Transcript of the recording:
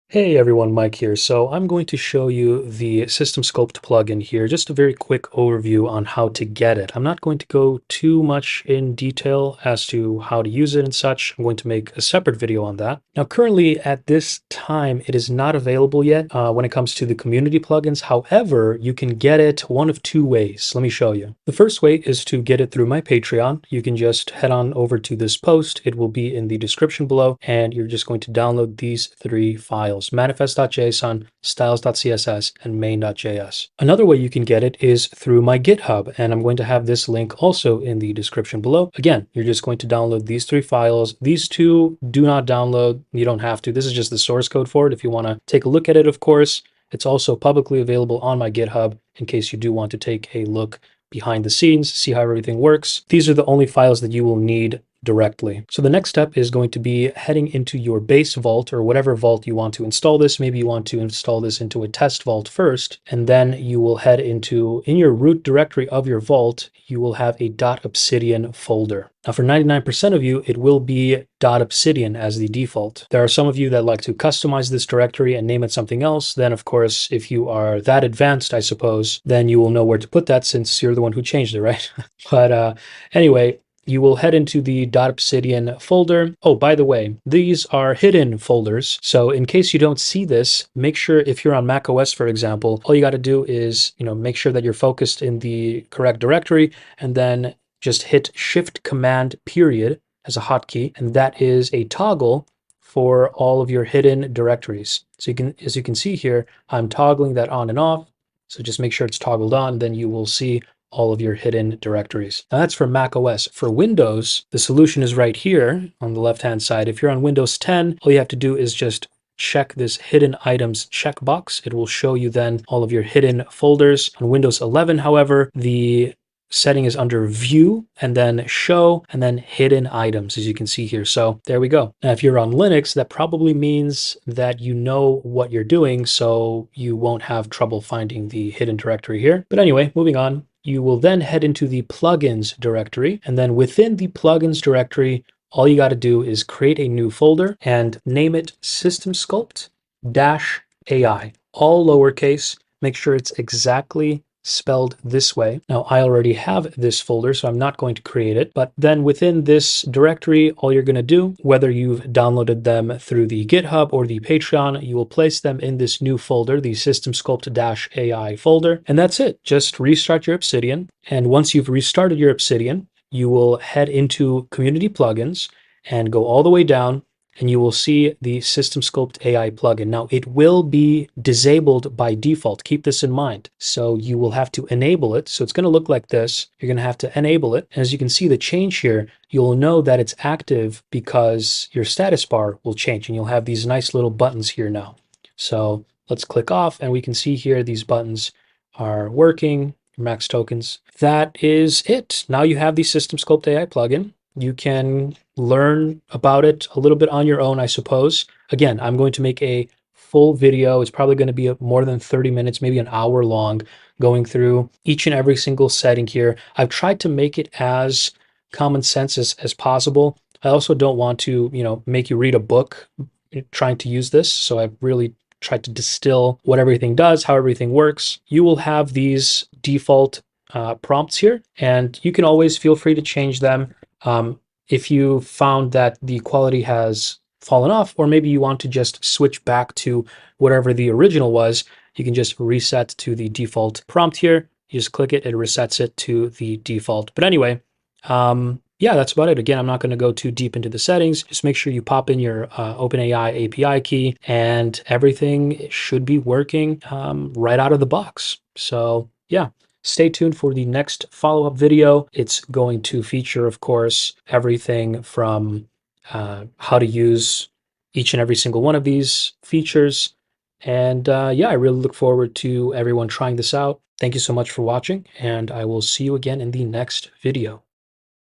Hey everyone, Mike here. So I'm going to show you the SystemSculpt plugin here, just a very quick overview on how to get it. I'm not going to go too much in detail as to how to use it and such. I'm going to make a separate video on that. Now, currently at this time, it is not available yet when it comes to the community plugins. However, you can get it one of two ways. Let me show you. The first way is to get it through my Patreon. You can just head on over to this post. It will be in the description below, and you're just going to download these three files. Manifest.json, styles.css, and main.js. Another way you can get it is through my GitHub, and I'm going to have this link also in the description below. Again, you're just going to download these three files. These two do not download. You don't have to. This is just the source code for it. If you want to take a look at it, of course, it's also publicly available on my GitHub in case you do want to take a look behind the scenes, see how everything works. These are the only files that you will need directly. So the next step is going to be heading into your base vault or whatever vault you want to install this. Maybe you want to install this into a test vault first, and then you will head into, in your root directory of your vault, you will have a .obsidian folder. Now for 99% of you, it will be .obsidian as the default. There are some of you that like to customize this directory and name it something else. Then of course, if you are that advanced, I suppose, then you will know where to put that since you're the one who changed it, right? But anyway, you will head into the .obsidian folder. Oh, by the way, these are hidden folders. So in case you don't see this, make sure if you're on macOS, for example, all you got to do is, make sure that you're focused in the correct directory and then just hit Shift Command period as a hotkey. And that is a toggle for all of your hidden directories. So as you can see here, I'm toggling that on and off. So just make sure it's toggled on, then you will see all of your hidden directories. Now that's for Mac OS. For Windows, the solution is right here on the left-hand side. If you're on Windows 10, all you have to do is just check this hidden items checkbox. It will show you then all of your hidden folders. On Windows 11, however, the setting is under View and then Show and then Hidden Items, as you can see here. So there we go. Now, if you're on Linux, that probably means that you know what you're doing, so you won't have trouble finding the hidden directory here. But anyway, moving on. You will then head into the plugins directory, and then within the plugins directory, all you got to do is create a new folder and name it SystemSculpt-AI, all lowercase. Make sure it's exactly spelled this way. Now, I already have this folder, so I'm not going to create it. But then within this directory, all you're going to do, whether you've downloaded them through the GitHub or the Patreon, you will place them in this new folder, the SystemSculpt-AI folder. And that's it. Just restart your Obsidian. And once you've restarted your Obsidian, you will head into Community Plugins and go all the way down, and you will see the SystemSculpt AI plugin. Now, it will be disabled by default. Keep this in mind. So you will have to enable it. So it's going to look like this. You're going to have to enable it. And as you can see the change here, you'll know that it's active because your status bar will change, and you'll have these nice little buttons here now. So let's click off, and we can see here these buttons are working, max tokens. That is it. Now you have the SystemSculpt AI plugin. You can learn about it a little bit on your own, I suppose. Again, I'm going to make a full video. It's probably going to be more than 30 minutes, maybe an hour long, going through each and every single setting here. I've tried to make it as common sense as possible. I also don't want to, make you read a book trying to use this. So I've really tried to distill what everything does, how everything works. You will have these default prompts here, and you can always feel free to change them. If you found that the quality has fallen off, or maybe you want to just switch back to whatever the original was, you can just reset to the default prompt here. You just click it, it resets it to the default. But anyway, yeah, that's about it. Again, I'm not going to go too deep into the settings. Just make sure you pop in your OpenAI API key, and everything should be working right out of the box. So yeah. Stay tuned for the next follow-up video. It's going to feature, of course, everything from how to use each and every single one of these features. And yeah, I really look forward to everyone trying this out. Thank you so much for watching, and I will see you again in the next video.